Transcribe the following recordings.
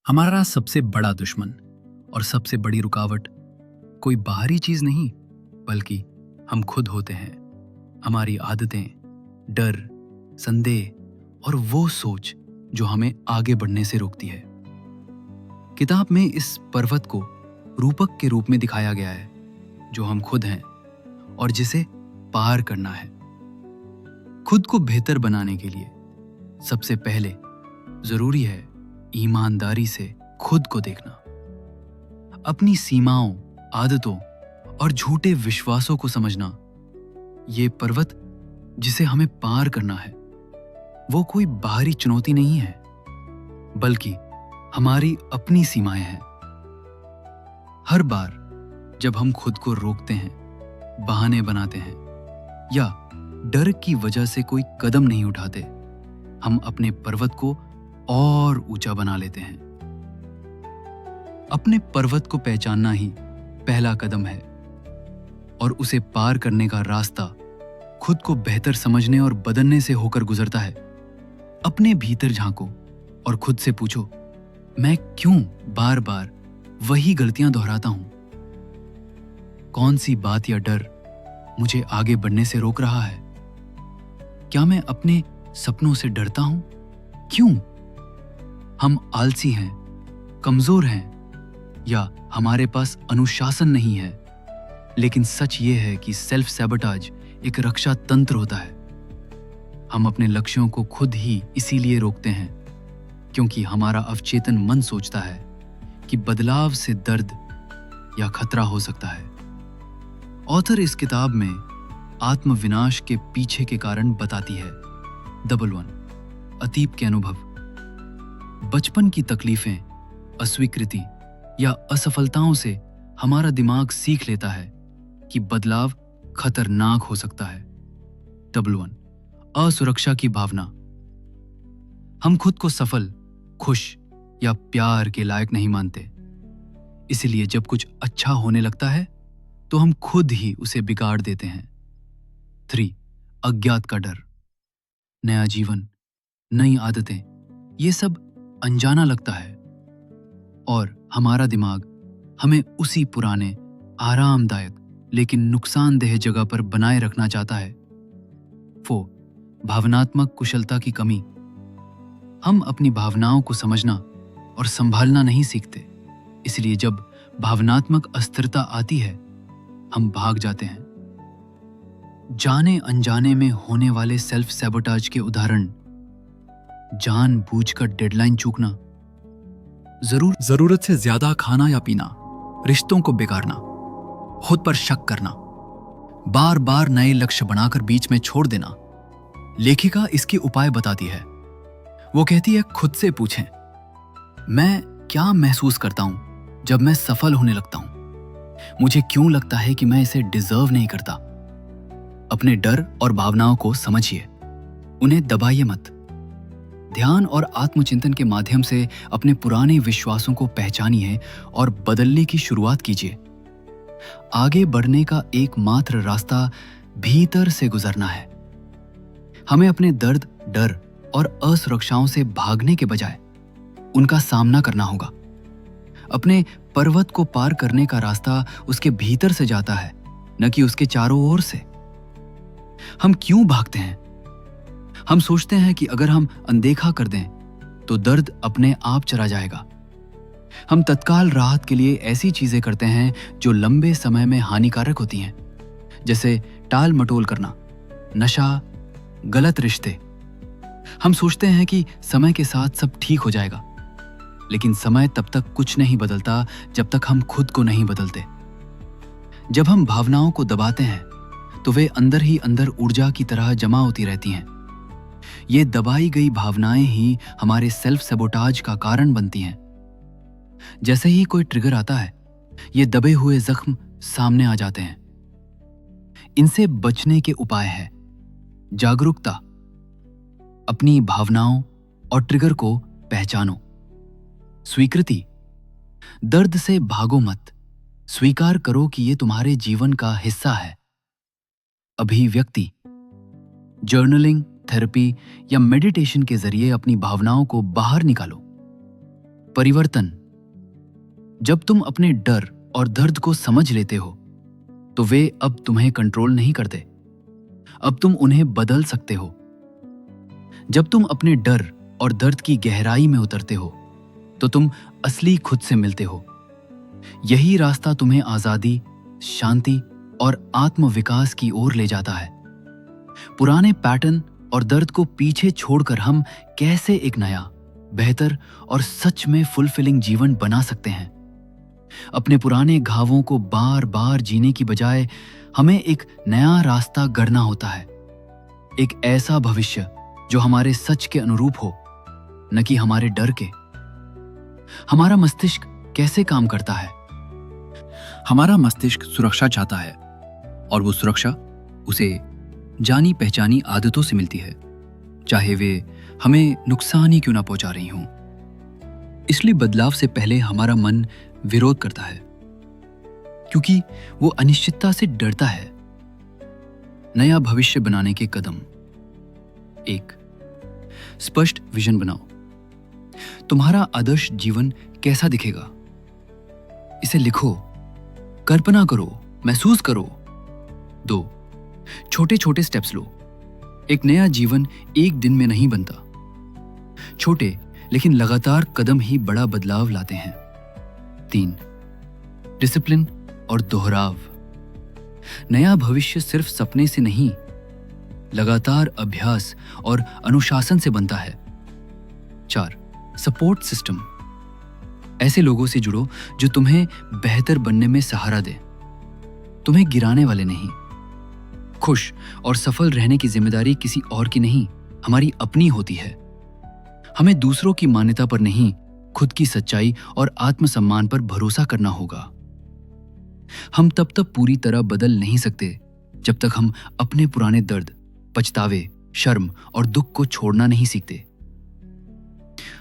हमारा सबसे बड़ा दुश्मन और सबसे बड़ी रुकावट कोई बाहरी चीज नहीं, बल्कि हम खुद होते हैं। हमारी आदतें, डर, संदेह और वो सोच जो हमें आगे बढ़ने से रोकती है। किताब में इस पर्वत को रूपक के रूप में दिखाया गया है, जो हम खुद हैं और जिसे पार करना है। खुद को बेहतर बनाने के लिए सबसे पहले जरूरी है ईमानदारी से खुद को देखना, अपनी सीमाओं, आदतों और झूठे विश्वासों को समझना। ये पर्वत जिसे हमें पार करना है वो कोई बाहरी चुनौती नहीं है, बल्कि हमारी अपनी सीमाएं हैं। हर बार जब हम खुद को रोकते हैं, बहाने बनाते हैं या डर की वजह से कोई कदम नहीं उठाते, हम अपने पर्वत को और ऊंचा बना लेते हैं। अपने पर्वत को पहचानना ही पहला कदम है और उसे पार करने का रास्ता खुद को बेहतर समझने और बदलने से होकर गुजरता है। अपने भीतर झांको और खुद से पूछो, मैं क्यों बार बार वही गलतियां दोहराता हूं? कौन सी बात या डर मुझे आगे बढ़ने से रोक रहा है? क्या मैं अपने सपनों से डरता हूं? क्यों? हम आलसी हैं, कमजोर हैं या हमारे पास अनुशासन नहीं है? लेकिन सच ये है कि सेल्फ सैबोटाज एक रक्षा तंत्र होता है। हम अपने लक्ष्यों को खुद ही इसीलिए रोकते हैं क्योंकि हमारा अवचेतन मन सोचता है कि बदलाव से दर्द या खतरा हो सकता है। ऑथर इस किताब में आत्मविनाश के पीछे के कारण बताती है। 1 अतीत के अनुभव, बचपन की तकलीफें, अस्वीकृति या असफलताओं से हमारा दिमाग सीख लेता है कि बदलाव खतरनाक हो सकता है। 1 असुरक्षा की भावना, हम खुद को सफल, खुश या प्यार के लायक नहीं मानते, इसलिए जब कुछ अच्छा होने लगता है तो हम खुद ही उसे बिगाड़ देते हैं। 3 अज्ञात का डर, नया जीवन, नई आदतें, ये सब अनजाना लगता है और हमारा दिमाग हमें उसी पुराने, आरामदायक लेकिन नुकसानदेह जगह पर बनाए रखना चाहता है। 4 भावनात्मक कुशलता की कमी, हम अपनी भावनाओं को समझना और संभालना नहीं सीखते, इसलिए जब भावनात्मक अस्थिरता आती है हम भाग जाते हैं। जाने अनजाने में होने वाले सेल्फ सैबोटाज के उदाहरण: जानबूझकर डेडलाइन चूकना, जरूरत से ज्यादा खाना या पीना, रिश्तों को बिगाड़ना, खुद पर शक करना, बार बार नए लक्ष्य बनाकर बीच में छोड़ देना। लेखिका इसकी उपाय बताती है। वो कहती है, खुद से पूछें, मैं क्या महसूस करता हूं जब मैं सफल होने लगता हूं? मुझे क्यों लगता है कि मैं इसे डिजर्व नहीं करता? अपने डर और भावनाओं को समझिए, उन्हें दबाइए मत। ध्यान और आत्मचिंतन के माध्यम से अपने पुराने विश्वासों को पहचानिए और बदलने की शुरुआत कीजिए। आगे बढ़ने का एकमात्र रास्ता भीतर से गुजरना है। हमें अपने दर्द, डर और असुरक्षाओं से भागने के बजाय उनका सामना करना होगा। अपने पर्वत को पार करने का रास्ता उसके भीतर से जाता है, न कि उसके चारों ओर से। हम क्यों भागते हैं? हम सोचते हैं कि अगर हम अनदेखा कर दें तो दर्द अपने आप चला जाएगा। हम तत्काल राहत के लिए ऐसी चीजें करते हैं जो लंबे समय में हानिकारक होती हैं, जैसे टाल मटोल करना, नशा, गलत रिश्ते। हम सोचते हैं कि समय के साथ सब ठीक हो जाएगा, लेकिन समय तब तक कुछ नहीं बदलता जब तक हम खुद को नहीं बदलते। जब हम भावनाओं को दबाते हैं तो वे अंदर ही अंदर ऊर्जा की तरह जमा होती रहती हैं। ये दबाई गई भावनाएं ही हमारे सेल्फ सैबोटाज का कारण बनती हैं। जैसे ही कोई ट्रिगर आता है, ये दबे हुए जख्म सामने आ जाते हैं। इनसे बचने के उपाय है जागरूकता, अपनी भावनाओं और ट्रिगर को पहचानो। स्वीकृति, दर्द से भागो मत, स्वीकार करो कि ये तुम्हारे जीवन का हिस्सा है। अभिव्यक्ति, जर्नलिंग, थेरेपी या मेडिटेशन के जरिए अपनी भावनाओं को बाहर निकालो। परिवर्तन। जब तुम अपने डर और दर्द को समझ लेते हो तो वे अब तुम्हें कंट्रोल नहीं करते, अब तुम उन्हें बदल सकते हो। जब तुम अपने डर और दर्द की गहराई में उतरते हो तो तुम असली खुद से मिलते हो। यही रास्ता तुम्हें आजादी, शांति और आत्मविकास की ओर ले जाता है। पुराने पैटर्न और दर्द को पीछे छोड़कर हम कैसे एक नया, बेहतर और सच में फुलफिलिंग जीवन बना सकते हैं। अपने पुराने घावों को बार बार जीने की बजाय हमें एक नया रास्ता गढ़ना होता है, एक ऐसा भविष्य जो हमारे सच के अनुरूप हो, न कि हमारे डर के। हमारा मस्तिष्क कैसे काम करता है? हमारा मस्तिष्क सुरक्षा चाहता है और वो सुरक्षा उसे जानी पहचानी आदतों से मिलती है, चाहे वे हमें नुकसान ही क्यों ना पहुंचा रही हों। इसलिए बदलाव से पहले हमारा मन विरोध करता है, क्योंकि वो अनिश्चितता से डरता है। नया भविष्य बनाने के कदम। 1. स्पष्ट विजन बनाओ। तुम्हारा आदर्श जीवन कैसा दिखेगा? इसे लिखो, कल्पना करो, महसूस करो। 2. छोटे छोटे स्टेप्स लो। एक नया जीवन एक दिन में नहीं बनता। छोटे लेकिन लगातार कदम ही बड़ा बदलाव लाते हैं। 3. डिसिप्लिन और दोहराव। नया भविष्य सिर्फ सपने से नहीं, लगातार अभ्यास और अनुशासन से बनता है। 4. Support system. ऐसे लोगों से जुड़ो जो तुम्हें बेहतर बनने में सहारा दे, तुम्हें गिराने वाले नहीं। खुश और सफल रहने की जिम्मेदारी किसी और की नहीं, हमारी अपनी होती है। हमें दूसरों की मान्यता पर नहीं, खुद की सच्चाई और आत्मसम्मान पर भरोसा करना होगा। हम तब तक पूरी तरह बदल नहीं सकते जब तक हम अपने पुराने दर्द, पछतावे, शर्म और दुख को छोड़ना नहीं सीखते।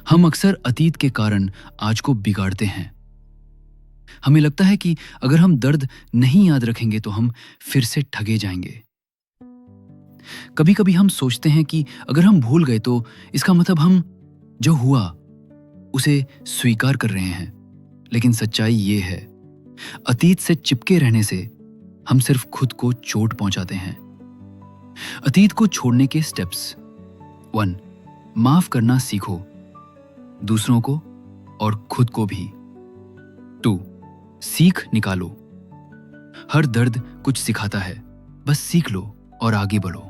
हम अक्सर अतीत के कारण आज को बिगाड़ते हैं। हमें लगता है कि अगर हम दर्द नहीं याद रखेंगे तो हम फिर से ठगे जाएंगे। कभी कभी हम सोचते हैं कि अगर हम भूल गए तो इसका मतलब हम जो हुआ उसे स्वीकार कर रहे हैं, लेकिन सच्चाई ये है, अतीत से चिपके रहने से हम सिर्फ खुद को चोट पहुंचाते हैं। अतीत को छोड़ने के स्टेप्स। 1. माफ करना सीखो, दूसरों को और खुद को भी। 2. सीख निकालो। हर दर्द कुछ सिखाता है, बस सीख लो और आगे बढ़ो।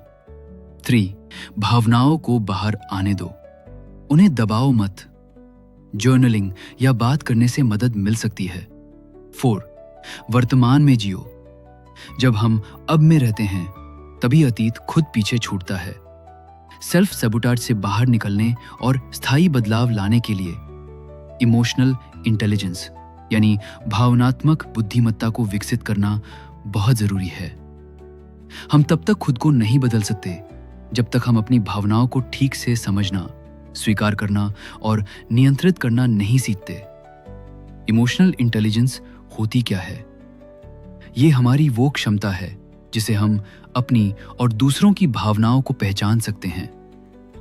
3. भावनाओं को बाहर आने दो, उन्हें दबाओ मत। जर्नलिंग या बात करने से मदद मिल सकती है। 4. वर्तमान में जियो। जब हम अब में रहते हैं तभी अतीत खुद पीछे छूटता है। सेल्फ सबुटाज से बाहर निकलने और स्थायी बदलाव लाने के लिए इमोशनल इंटेलिजेंस यानी भावनात्मक बुद्धिमत्ता को विकसित करना बहुत जरूरी है। हम तब तक खुद को नहीं बदल सकते जब तक हम अपनी भावनाओं को ठीक से समझना, स्वीकार करना और नियंत्रित करना नहीं सीखते। इमोशनल इंटेलिजेंस होती क्या है? ये हमारी वो क्षमता है जिसे हम अपनी और दूसरों की भावनाओं को पहचान सकते हैं,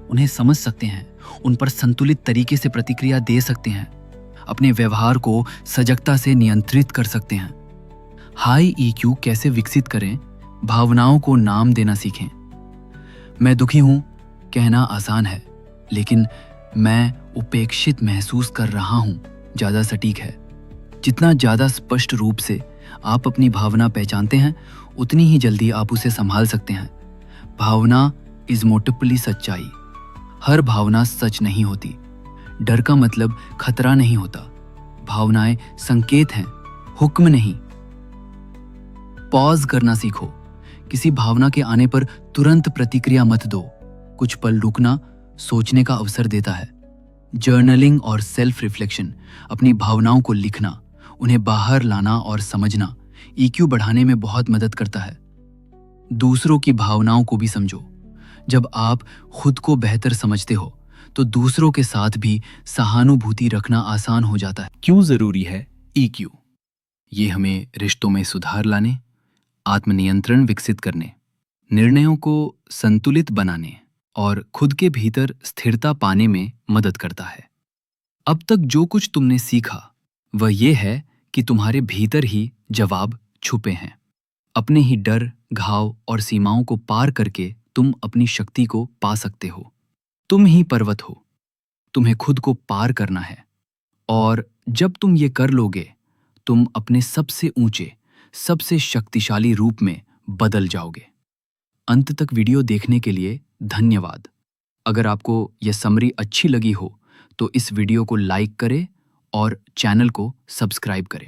उन्हें समझ सकते हैं, उन पर संतुलित तरीके से प्रतिक्रिया दे सकते हैं, अपने व्यवहार को सजगता से नियंत्रित कर सकते हैं। हाई ईक्यू कैसे विकसित करें? भावनाओं को नाम देना सीखें। मैं दुखी हूं कहना आसान है, लेकिन मैं उपेक्षित महसूस कर रहा हूं ज्यादा सटीक है। जितना ज्यादा स्पष्ट रूप से आप अपनी भावना पहचानते हैं, उतनी ही जल्दी आप उसे संभाल सकते हैं। भावना इज मोटिपली सच्चाई। हर भावना सच नहीं होती। डर का मतलब खतरा नहीं होता। भावनाएं संकेत हैं, हुक्म नहीं। पॉज करना सीखो। किसी भावना के आने पर तुरंत प्रतिक्रिया मत दो। कुछ पल रुकना सोचने का अवसर देता है। जर्नलिंग और सेल्फ रिफ्लेक्शन, अपनी भावनाओं को लिखना, उन्हें बाहर लाना और समझना ईक्यू बढ़ाने में बहुत मदद करता है। दूसरों की भावनाओं को भी समझो। जब आप खुद को बेहतर समझते हो तो दूसरों के साथ भी सहानुभूति रखना आसान हो जाता है। क्यों जरूरी है ईक्यू? ये हमें रिश्तों में सुधार लाने, आत्मनियंत्रण विकसित करने, निर्णयों को संतुलित बनाने और खुद के भीतर स्थिरता पाने में मदद करता है। अब तक जो कुछ तुमने सीखा वह यह है कि तुम्हारे भीतर ही जवाब छुपे हैं। अपने ही डर, घाव और सीमाओं को पार करके तुम अपनी शक्ति को पा सकते हो। तुम ही पर्वत हो, तुम्हें खुद को पार करना है। और जब तुम ये कर लोगे, तुम अपने सबसे ऊंचे, सबसे शक्तिशाली रूप में बदल जाओगे। अंत तक वीडियो देखने के लिए धन्यवाद। अगर आपको यह समरी अच्छी लगी हो तो इस वीडियो को लाइक करें और चैनल को सब्सक्राइब करें।